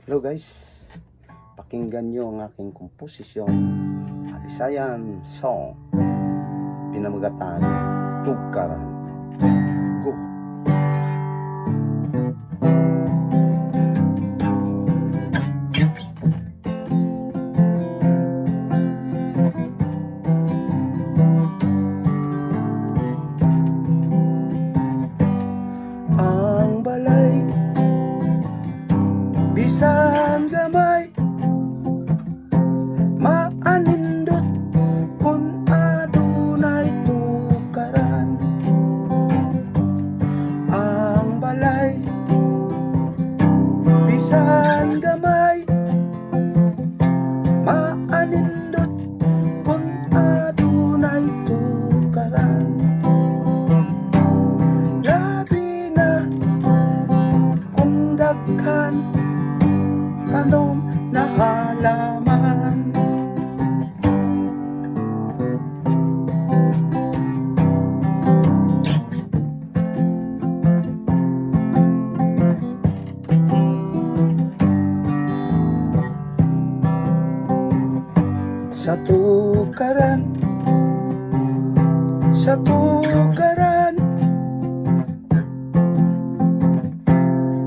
Hello guys, pakinggan nyo ang aking komposisyon, Bisayan song, pinamagatan, Tugkaran. Go! Ang balay, bisan gamay, maanindot kun adunay tukaran. Ang balay, bisan gamay, maanindot kun adunay tukaran. Labi na kung daghan tanom na halaman. Sa tukaran, sa tukaran,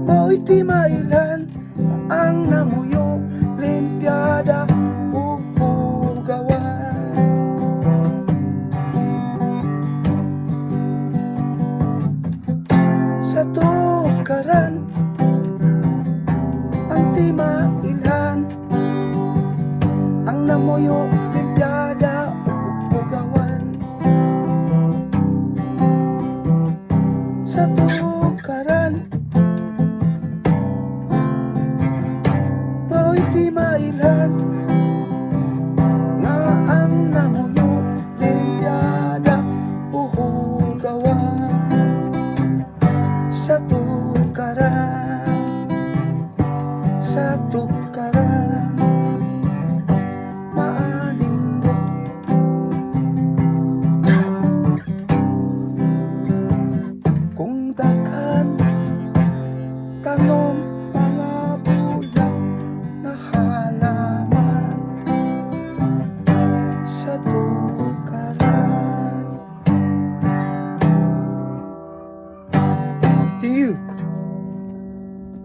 mo'y timailan ang namuyo, limpyada ug hugawan. Sa tukaran, ang timailan ang namuyo, limpyada ug hugawan. Sa tukaran, mo'y timailan